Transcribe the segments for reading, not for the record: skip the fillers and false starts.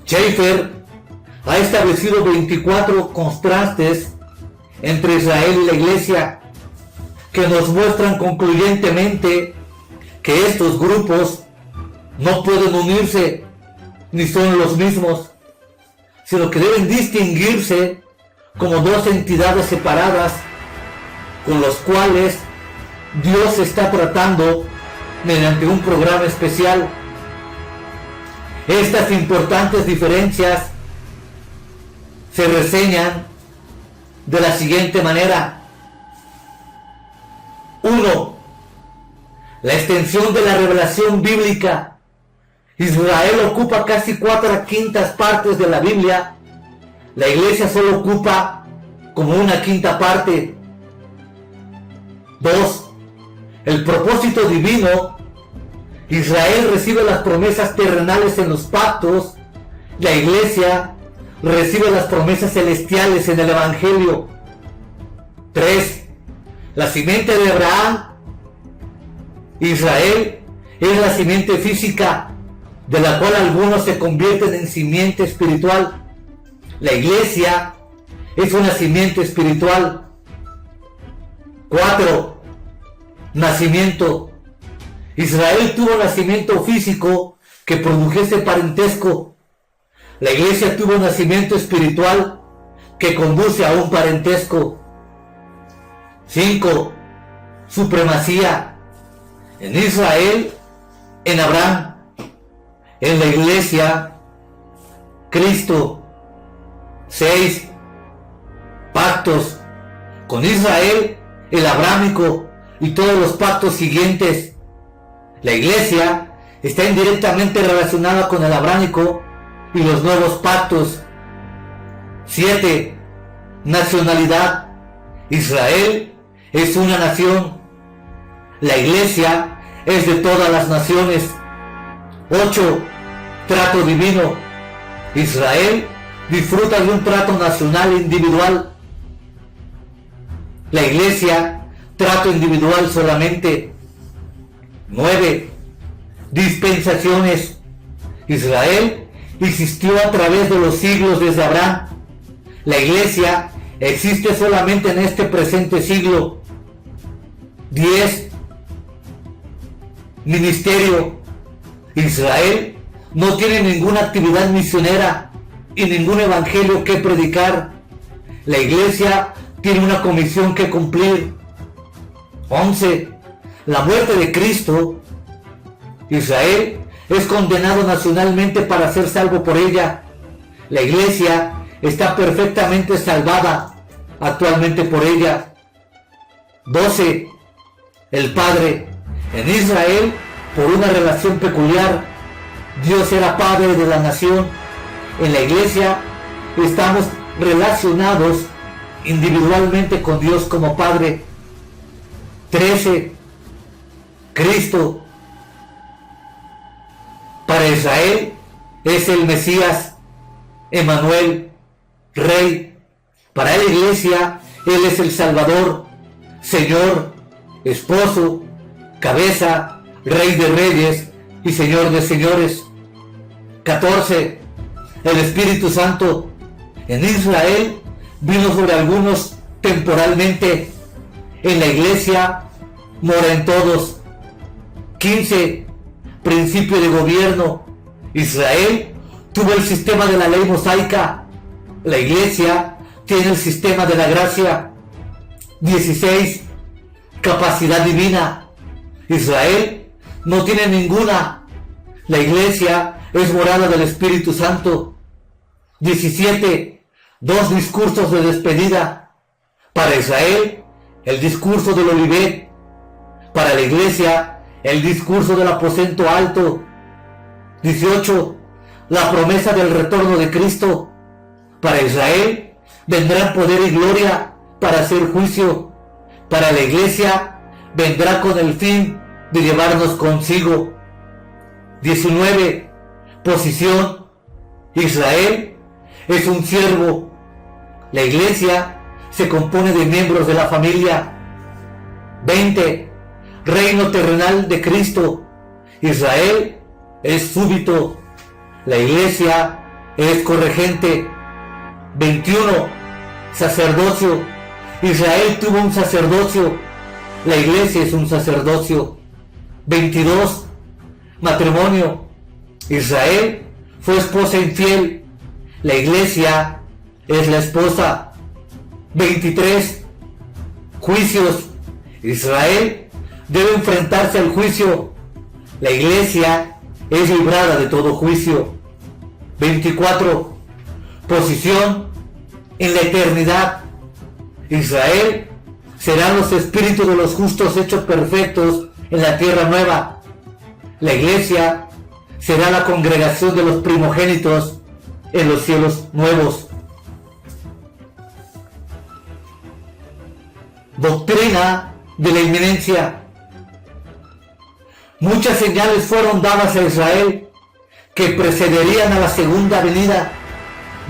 Schaeffer ha establecido 24 contrastes entre Israel y la iglesia que nos muestran concluyentemente que estos grupos no pueden unirse ni son los mismos, sino que deben distinguirse como dos entidades separadas con los cuales Dios está tratando mediante un programa especial. Estas importantes diferencias se reseñan de la siguiente manera. 1. La extensión de la revelación bíblica. Israel ocupa casi 4/5 partes de la Biblia. La iglesia solo ocupa como 1/5 parte. 2. El propósito divino. Israel recibe las promesas terrenales en los pactos. La iglesia recibe las promesas celestiales en el Evangelio. 3. La simiente de Abraham. Israel es la simiente física, de la cual algunos se convierten en simiente espiritual. La iglesia es una simiente espiritual. 4. Nacimiento. Israel tuvo nacimiento físico que produjese parentesco. La iglesia tuvo nacimiento espiritual que conduce a un parentesco. 5. Supremacía. En Israel, en Abraham, en la iglesia, Cristo. 6. Pactos. Con Israel, el abrámico y todos los pactos siguientes. La iglesia está indirectamente relacionada con el abrámico y los nuevos pactos. 7. Nacionalidad. Israel es una nación. La iglesia es de todas las naciones. 8. Trato divino. Israel disfruta de un trato nacional e individual. La iglesia, trato individual solamente. 9. Dispensaciones. Israel existió a través de los siglos desde Abraham. La iglesia existe solamente en este presente siglo. 10. Ministerio. Israel no tiene ninguna actividad misionera y ningún evangelio que predicar. La iglesia tiene una comisión que cumplir. 11. La muerte de Cristo. Israel es condenado nacionalmente para ser salvo por ella. La iglesia está perfectamente salvada actualmente por ella. 12. El Padre. En Israel, por una relación peculiar, Dios era Padre de la nación. En la iglesia estamos relacionados individualmente con Dios como Padre. 13. Cristo. Para Israel es el Mesías, Emmanuel, Rey. Para la iglesia, Él es el Salvador, Señor, Esposo, Cabeza, Rey de Reyes y Señor de Señores. 14. El Espíritu Santo. En Israel vino sobre algunos temporalmente. En la iglesia mora en todos. 15. Principio de gobierno. Israel tuvo el sistema de la ley mosaica. La iglesia tiene el sistema de la gracia. 16. Capacidad divina. Israel no tiene ninguna. La iglesia es morada del Espíritu Santo. 17. Dos discursos de despedida. Para Israel, el discurso del Olivet. Para la iglesia, el discurso del aposento alto. 18. La promesa del retorno de Cristo. Para Israel, vendrá poder y gloria para hacer juicio. Para la iglesia, vendrá con el fin de llevarnos consigo. 19. Posición. Israel es un siervo. La iglesia se compone de miembros de la familia. 20. Reino terrenal de Cristo. Israel es súbito. La iglesia es corregente. 21, sacerdocio. Israel tuvo un sacerdocio, la iglesia es un sacerdocio. 22, matrimonio. Israel fue esposa infiel, la iglesia es la esposa. 23, juicios. Israel debe enfrentarse al juicio, la iglesia es librada de todo juicio. 24, posición en la eternidad. Israel serán los espíritus de los justos hechos perfectos en la tierra nueva. La iglesia será la congregación de los primogénitos en los cielos nuevos. Doctrina de la inminencia. Muchas señales fueron dadas a Israel que precederían a la segunda venida,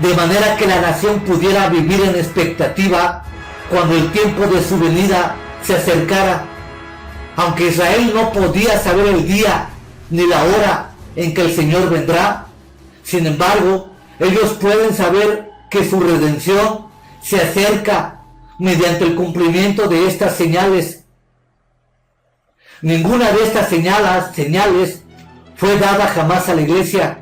de manera que la nación pudiera vivir en expectativa cuando el tiempo de su venida se acercara. Aunque Israel no podía saber el día ni la hora en que el Señor vendrá, sin embargo, ellos pueden saber que su redención se acerca mediante el cumplimiento de estas señales. Ninguna de estas señales fue dada jamás a la iglesia.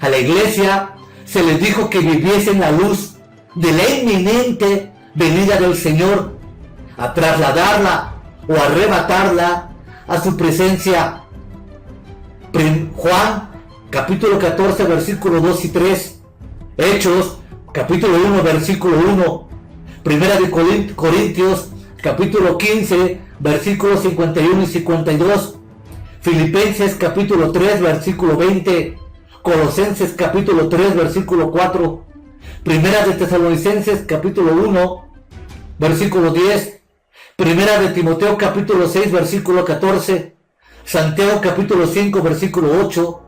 A la iglesia se les dijo que viviese en la luz de la inminente venida del Señor, a trasladarla o arrebatarla a su presencia. Juan capítulo 14 versículo 2 y 3, Hechos capítulo 1 versículo 1, Primera de Corintios capítulo 15 versículos 51 y 52, Filipenses capítulo 3 versículo 20, Colosenses capítulo 3 versículo 4, Primera de Tesalonicenses capítulo 1 versículo 10, Primera de Timoteo capítulo 6 versículo 14, Santiago capítulo 5 versículo 8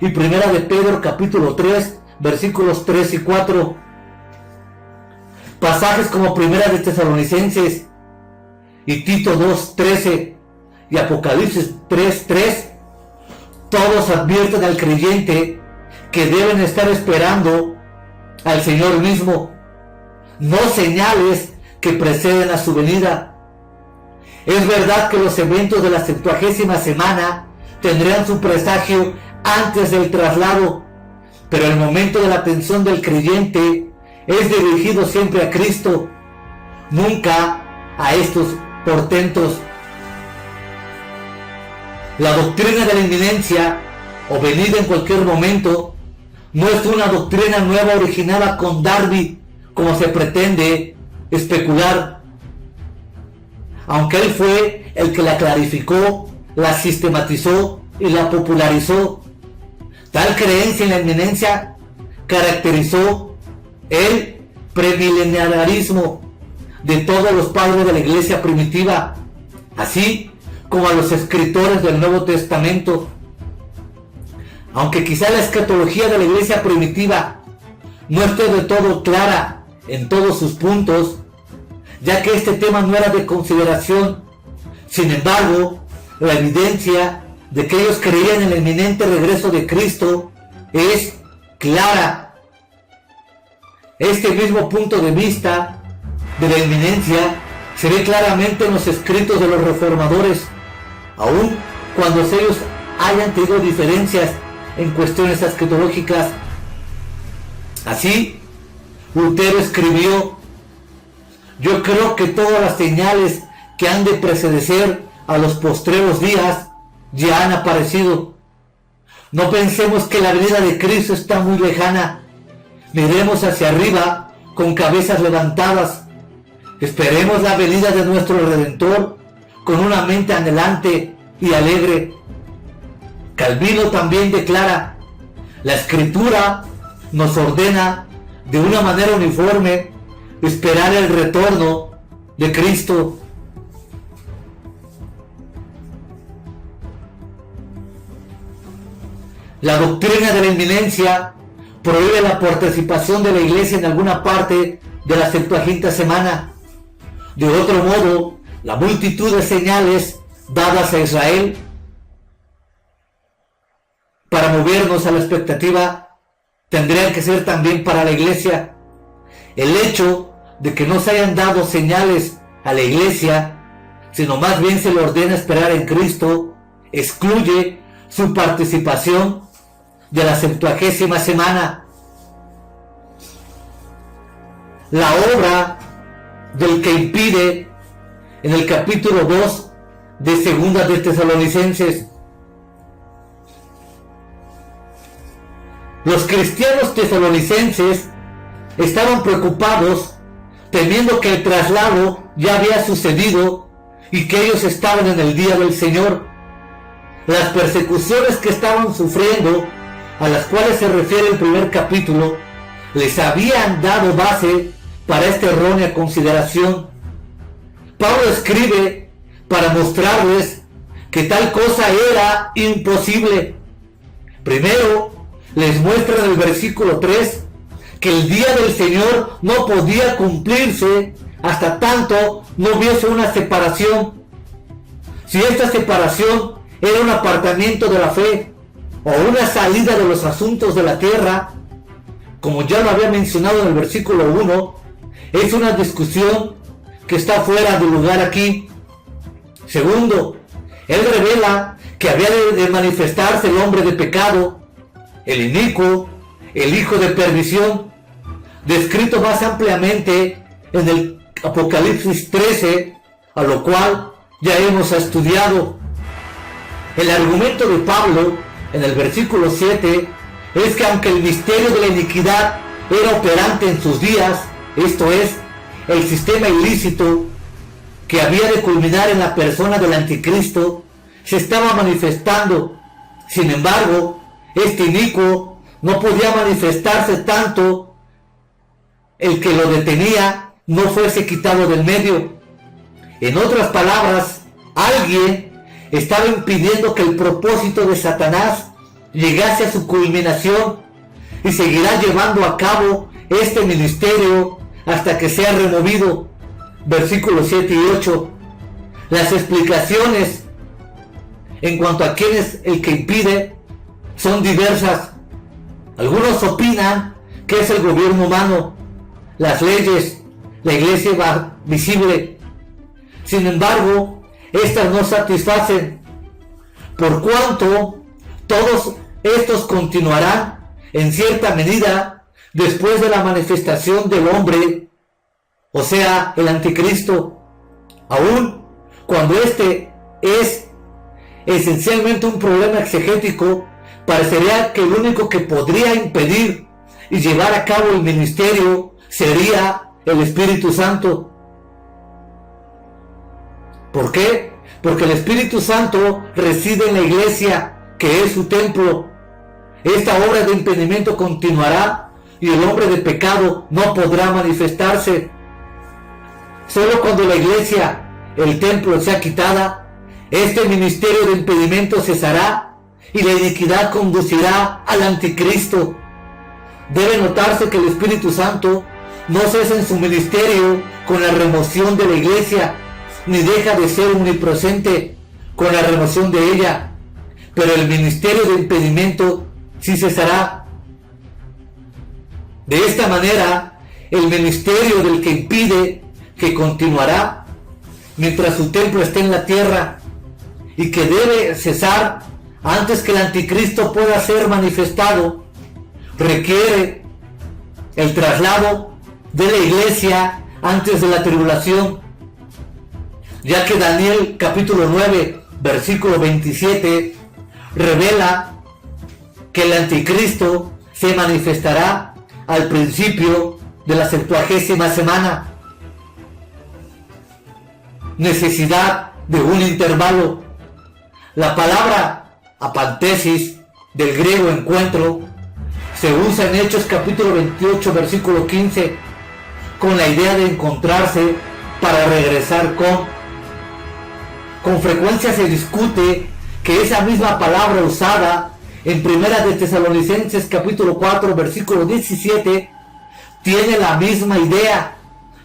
y Primera de Pedro capítulo 3 versículos 3 y 4. Pasajes como Primera de Tesalonicenses y Tito 2:13 y Apocalipsis 3:3, todos advierten al creyente que deben estar esperando al Señor mismo, no señales que preceden a su venida. Es verdad que los eventos de la 70ª semana tendrán su presagio antes del traslado, pero el momento de la atención del creyente es dirigido siempre a Cristo, nunca a estos portentos. La doctrina de la inminencia o venida en cualquier momento no es una doctrina nueva originada con Darby, como se pretende especular, aunque él fue el que la clarificó, la sistematizó y la popularizó. Tal creencia en la inminencia caracterizó el premileniarismo de todos los padres de la iglesia primitiva, así como a los escritores del Nuevo Testamento. Aunque quizá la escatología de la iglesia primitiva no esté del todo clara en todos sus puntos, ya que este tema no era de consideración, sin embargo, la evidencia de que ellos creían en el inminente regreso de Cristo es clara. Este mismo punto de vista de la inminencia se ve claramente en los escritos de los reformadores, aun cuando ellos hayan tenido diferencias en cuestiones escatológicas. Así, Lutero escribió: yo creo que todas las señales que han de precedecer a los postreros días ya han aparecido. No pensemos que la venida de Cristo está muy lejana. Miremos hacia arriba con cabezas levantadas. Esperemos la venida de nuestro Redentor con una mente anhelante y alegre. Calvino también declara: la Escritura nos ordena de una manera uniforme esperar el retorno de Cristo. La doctrina de la inminencia prohíbe la participación de la iglesia en alguna parte de la 70ª semana. De otro modo, la multitud de señales dadas a Israel para movernos a la expectativa tendrían que ser también para la iglesia. El hecho de que no se hayan dado señales a la iglesia, sino más bien se le ordena esperar en Cristo, excluye su participación de la 70ª semana. La obra del que impide, en el capítulo 2 de Segunda de Tesalonicenses. Los cristianos tesalonicenses estaban preocupados, temiendo que el traslado ya había sucedido y que ellos estaban en el día del Señor. Las persecuciones que estaban sufriendo, a las cuales se refiere el primer capítulo, les habían dado base para esta errónea consideración. Pablo escribe para mostrarles que tal cosa era imposible. Primero, les muestra en el versículo 3 que el día del Señor no podía cumplirse hasta tanto no hubiese una separación. Si esta separación era un apartamiento de la fe o una salida de los asuntos de la tierra, como ya lo había mencionado en el versículo 1, es una discusión que está fuera de lugar aquí. Segundo, él revela que había de manifestarse el hombre de pecado, el inicuo, el hijo de perdición, descrito más ampliamente en el Apocalipsis 13, a lo cual ya hemos estudiado. El argumento de Pablo en el versículo 7 es que aunque el misterio de la iniquidad era operante en sus días, esto es, el sistema ilícito que había de culminar en la persona del anticristo, se estaba manifestando. Sin embargo, este inicuo no podía manifestarse tanto el que lo detenía no fuese quitado del medio. En otras palabras, alguien estaba impidiendo que el propósito de Satanás llegase a su culminación y seguirá llevando a cabo este ministerio hasta que sea removido. Versículos 7 y 8. Las explicaciones en cuanto a quién es el que impide son diversas. Algunos opinan que es el gobierno humano, las leyes, la iglesia visible. Sin embargo, estas no satisfacen, por cuanto todos estos continuarán en cierta medida después de la manifestación del hombre, o sea, el anticristo, aun cuando este es esencialmente un problema exegético. Parecería que el único que podría impedir y llevar a cabo el ministerio sería el Espíritu Santo. ¿Por qué? Porque el Espíritu Santo reside en la iglesia, que es su templo. Esta obra de impedimento continuará y el hombre de pecado no podrá manifestarse. Solo cuando la iglesia, el templo, sea quitada, este ministerio de impedimento cesará y la iniquidad conducirá al anticristo. Debe notarse que el Espíritu Santo no cesa en su ministerio con la remoción de la iglesia, ni deja de ser omnipresente con la remoción de ella, pero el ministerio de impedimento sí cesará. De esta manera, el ministerio del que impide, que continuará mientras su templo esté en la tierra, y que debe cesar antes que el anticristo pueda ser manifestado, requiere el traslado de la iglesia antes de la tribulación, ya que Daniel capítulo 9 versículo 27 revela que el anticristo se manifestará al principio de la 70ª semana. Necesidad de un intervalo. La palabra apantesis, del griego encuentro, se usa en Hechos capítulo 28 versículo 15 con la idea de encontrarse para regresar con frecuencia se discute que esa misma palabra usada en Primera de Tesalonicenses capítulo 4 versículo 17 tiene la misma idea,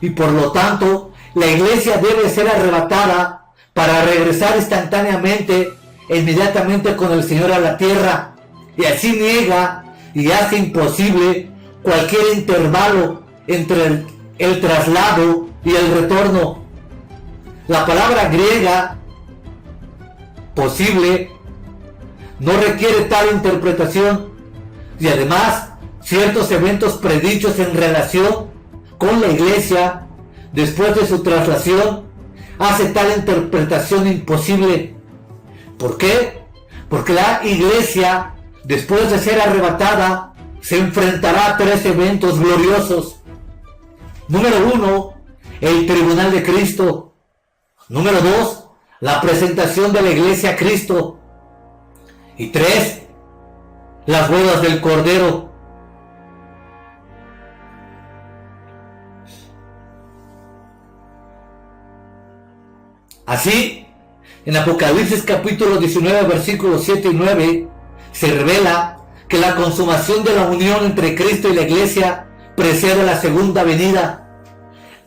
y por lo tanto la iglesia debe ser arrebatada para regresar instantáneamente, inmediatamente con el Señor a la tierra, y así niega y hace imposible cualquier intervalo entre el traslado y el retorno. La palabra griega posible no requiere tal interpretación, y además ciertos eventos predichos en relación con la iglesia después de su traslación hace tal interpretación imposible. ¿Por qué? Porque la iglesia, después de ser arrebatada, se enfrentará a 3 eventos gloriosos. Número 1, el tribunal de Cristo. Número 2, la presentación de la iglesia a Cristo. Y 3, las bodas del Cordero. Así, en Apocalipsis capítulo 19, versículos 7 y 9, se revela que la consumación de la unión entre Cristo y la iglesia precede la segunda venida.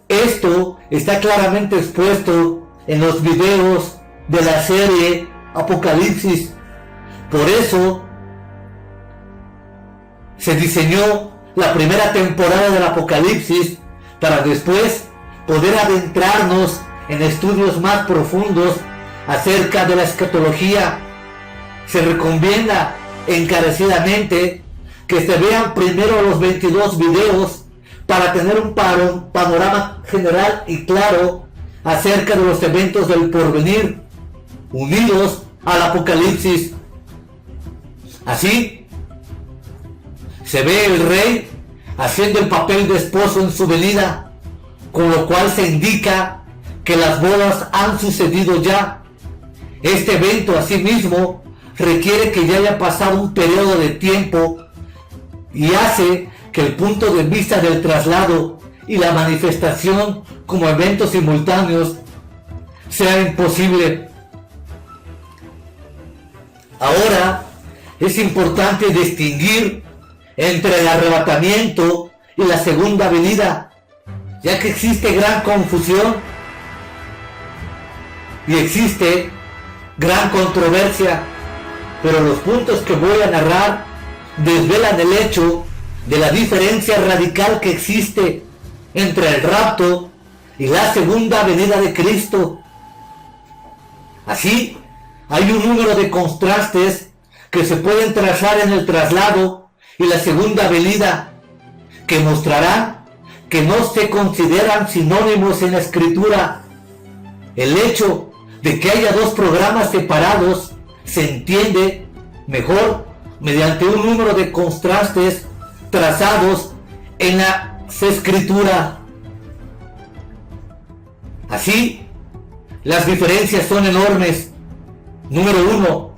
Esto está claramente expuesto en los videos de la serie Apocalipsis. Por eso se diseñó la primera temporada del Apocalipsis, para después poder adentrarnos en estudios más profundos acerca de la escatología. Se recomienda encarecidamente que se vean primero los 22 videos para tener un panorama general y claro acerca de los eventos del porvenir unidos al Apocalipsis. Así se ve el rey haciendo el papel de esposo en su venida, con lo cual se indica que las bodas han sucedido ya. Este evento asimismo requiere que ya haya pasado un periodo de tiempo y hace que el punto de vista del traslado y la manifestación como eventos simultáneos sea imposible. Ahora es importante distinguir entre el arrebatamiento y la segunda venida, ya que existe gran confusión y existe gran controversia, pero los puntos que voy a narrar desvelan el hecho de la diferencia radical que existe entre el rapto y la segunda venida de Cristo. Así, hay un número de contrastes que se pueden trazar en el traslado y la segunda venida, que mostrarán que no se consideran sinónimos en la Escritura. El hecho de que haya 2 programas separados se entiende mejor mediante un número de contrastes trazados en la Escritura. Así, las diferencias son enormes. Número 1,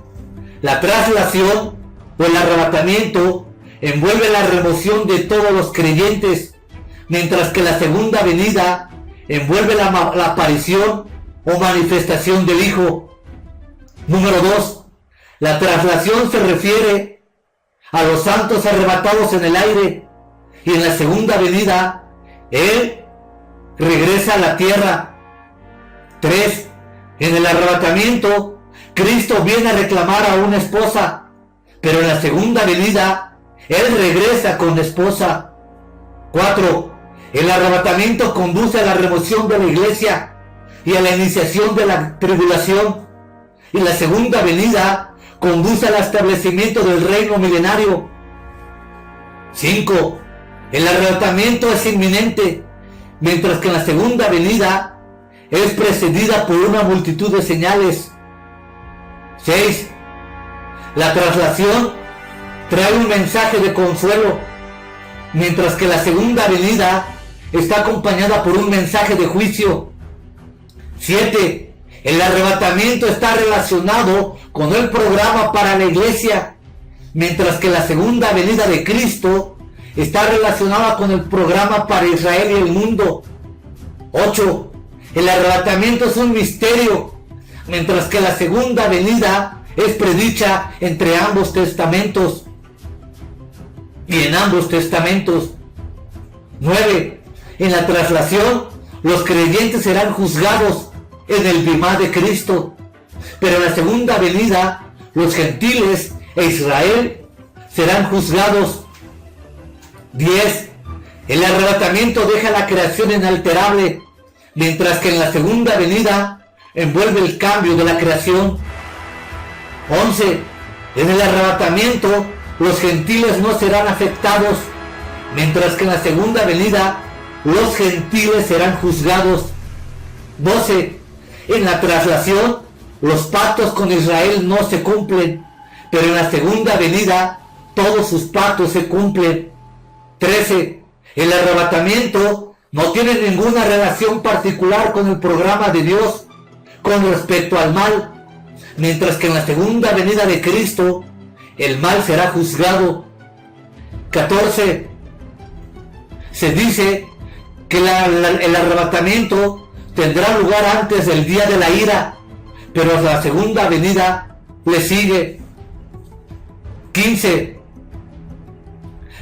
la traslación o el arrebatamiento envuelve la remoción de todos los creyentes, mientras que la segunda venida envuelve la aparición o manifestación del Hijo. Número 2, la traslación se refiere a los santos arrebatados en el aire, y en la segunda venida Él regresa a la tierra. 3, en el arrebatamiento Cristo viene a reclamar a una esposa, pero en la segunda venida Él regresa con la esposa. 4, el arrebatamiento conduce a la remoción de la iglesia y a la iniciación de la tribulación, y la segunda venida conduce al establecimiento del reino milenario. 5, el arrebatamiento es inminente, mientras que la segunda venida es precedida por una multitud de señales. 6, la traslación trae un mensaje de consuelo, mientras que la segunda venida está acompañada por un mensaje de juicio. 7, el arrebatamiento está relacionado con el programa para la iglesia, mientras que la segunda venida de Cristo está relacionada con el programa para Israel y el mundo. 8, el arrebatamiento es un misterio, mientras que la segunda venida es predicha entre ambos testamentos y en ambos testamentos. 9, en la traslación los creyentes serán juzgados en el bimá de Cristo, pero en la segunda venida los gentiles e Israel serán juzgados. 10. El arrebatamiento deja la creación inalterable, mientras que en la segunda venida envuelve el cambio de la creación. 11. En el arrebatamiento los gentiles no serán afectados, mientras que en la segunda venida los gentiles serán juzgados. 12. En la traslación los pactos con Israel no se cumplen, pero en la segunda venida todos sus pactos se cumplen. 13. El arrebatamiento no tiene ninguna relación particular con el programa de Dios con respecto al mal, mientras que en la segunda venida de Cristo el mal será juzgado. 14. Se dice que el arrebatamiento tendrá lugar antes del día de la ira, pero la segunda venida le sigue. 15.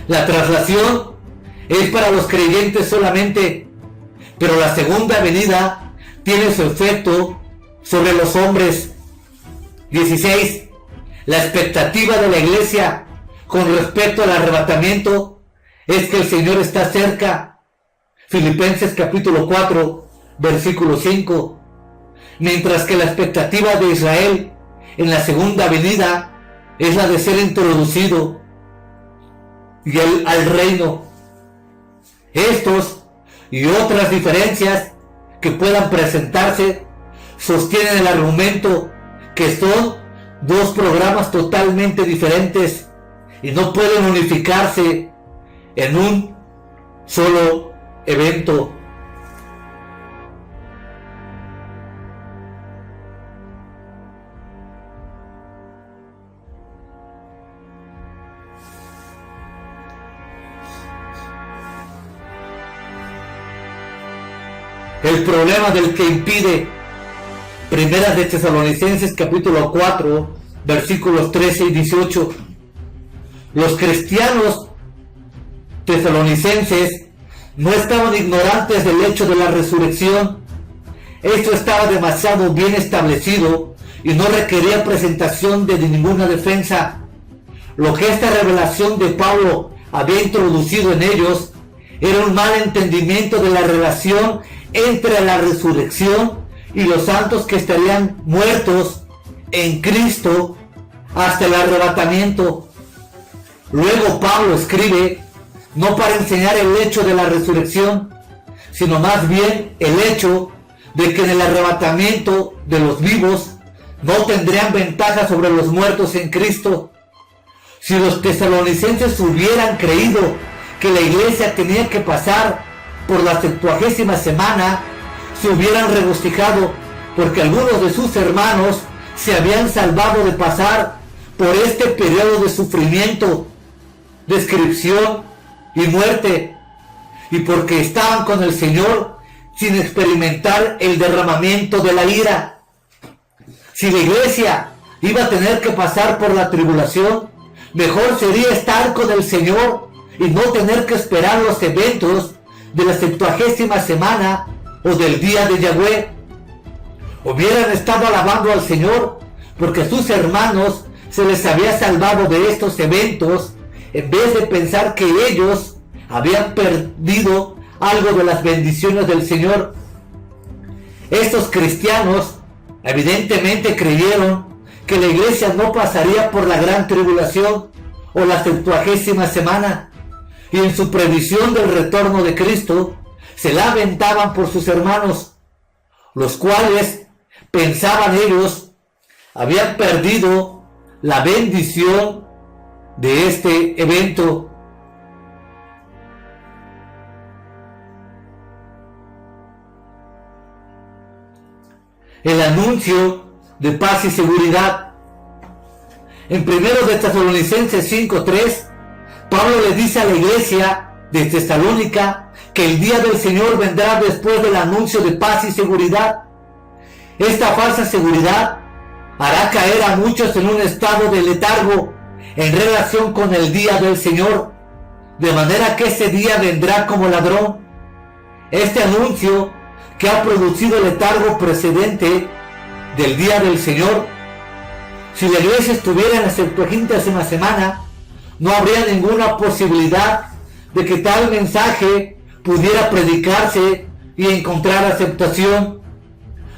La traslación es para los creyentes solamente, pero la segunda venida tiene su efecto sobre los hombres. 16. La expectativa de la iglesia con respecto al arrebatamiento es que el Señor está cerca. Filipenses capítulo 4, versículo 5. Mientras que la expectativa de Israel en la segunda venida es la de ser introducido al reino. Estos y otras diferencias que puedan presentarse sostienen el argumento que son dos programas totalmente diferentes y no pueden unificarse en un solo evento. El problema del que impide. Primera de Tesalonicenses capítulo 4, versículos 13 y 18. Los cristianos tesalonicenses no estaban ignorantes del hecho de la resurrección. Esto estaba demasiado bien establecido y no requería presentación de ninguna defensa. Lo que esta revelación de Pablo había introducido en ellos era un mal entendimiento de la relación entre la resurrección y los santos que estarían muertos en Cristo hasta el arrebatamiento. Luego Pablo escribe no para enseñar el hecho de la resurrección, sino más bien el hecho de que en el arrebatamiento de los vivos no tendrían ventaja sobre los muertos en Cristo. Si los tesalonicenses hubieran creído que la iglesia tenía que pasar por la 70ª semana, se hubieran regocijado porque algunos de sus hermanos se habían salvado de pasar por este periodo de sufrimiento, descripción y muerte, y porque estaban con el Señor sin experimentar el derramamiento de la ira. Si la iglesia iba a tener que pasar por la tribulación, mejor sería estar con el Señor y no tener que esperar los eventos de la 70ª semana o del día de Yahweh. Hubieran estado alabando al Señor porque a sus hermanos se les había salvado de estos eventos, en vez de pensar que ellos habían perdido algo de las bendiciones del Señor. Estos cristianos evidentemente creyeron que la iglesia no pasaría por la gran tribulación o la 70ª semana, y en su previsión del retorno de Cristo se lamentaban por sus hermanos, los cuales pensaban ellos habían perdido la bendición de este evento. El anuncio de paz y seguridad. En 1 de Tesalonicenses 5:3, Pablo le dice a la iglesia de Tesalónica que el día del Señor vendrá después del anuncio de paz y seguridad. Esta falsa seguridad hará caer a muchos en un estado de letargo en relación con el día del Señor, de manera que ese día vendrá como ladrón. Este anuncio que ha producido el letargo precedente del día del Señor, si la iglesia estuviera en la 70ª semana, no habría ninguna posibilidad de que tal mensaje pudiera predicarse y encontrar aceptación.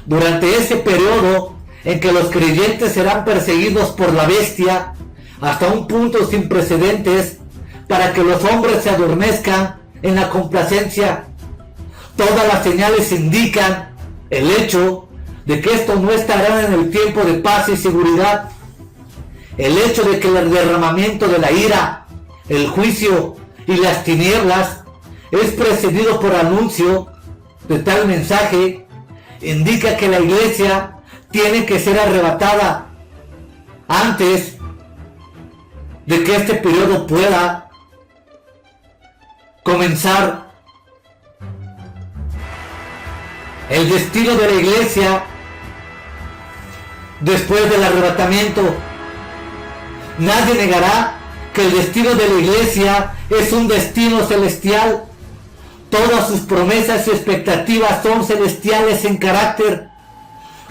Durante ese periodo en que los creyentes serán perseguidos por la bestia hasta un punto sin precedentes, para que los hombres se adormezcan en la complacencia, todas las señales indican el hecho de que esto no estará en el tiempo de paz y seguridad. El hecho de que el derramamiento de la ira, el juicio y las tinieblas es precedido por anuncio de tal mensaje indica que la iglesia tiene que ser arrebatada antes de que este periodo pueda comenzar. El destino de la iglesia después del arrebatamiento. Nadie negará que el destino de la iglesia es un destino celestial. Todas sus promesas y expectativas son celestiales en carácter.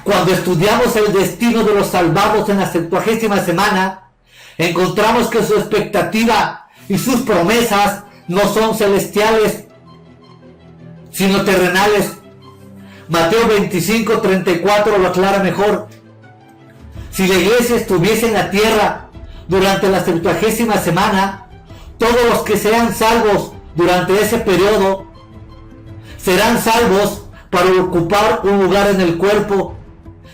Cuando estudiamos el destino de los salvados en la 70ª semana, encontramos que su expectativa y sus promesas no son celestiales, sino terrenales. Mateo 25:34 lo aclara mejor. Si la iglesia estuviese en la tierra durante la 70ª semana, todos los que sean salvos durante ese periodo serán salvos para ocupar un lugar en el cuerpo.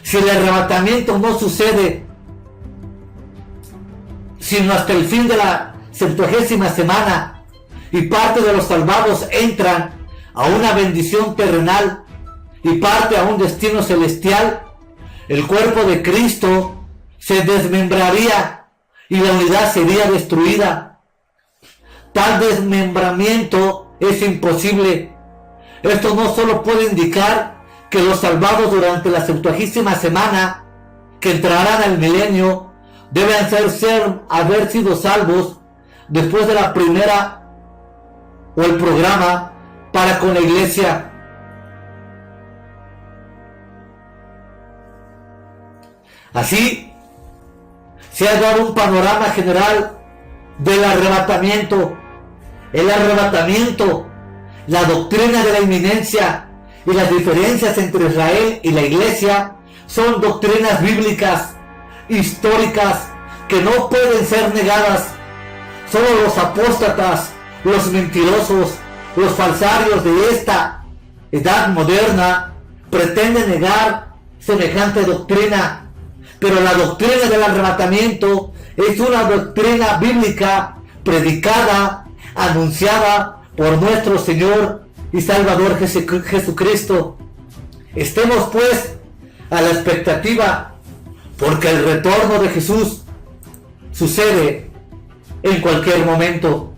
Si el arrebatamiento no sucede sino hasta el fin de la 70ª semana y parte de los salvados entran a una bendición terrenal y parte a un destino celestial, el cuerpo de Cristo se desmembraría y la unidad sería destruida. Tal desmembramiento es imposible. Esto no solo puede indicar que los salvados durante la 70ª semana que entrarán al milenio deben haber sido salvos después de la primera o el programa para con la iglesia. Así se ha dado un panorama general del arrebatamiento. El arrebatamiento, la doctrina de la inminencia y las diferencias entre Israel y la iglesia son doctrinas bíblicas, históricas, que no pueden ser negadas. Solo los apóstatas, los mentirosos, los falsarios de esta edad moderna pretenden negar semejante doctrina. Pero la doctrina del arrebatamiento es una doctrina bíblica predicada, anunciada por nuestro Señor y Salvador Jesucristo. Estemos pues a la expectativa, porque el retorno de Jesús sucede en cualquier momento.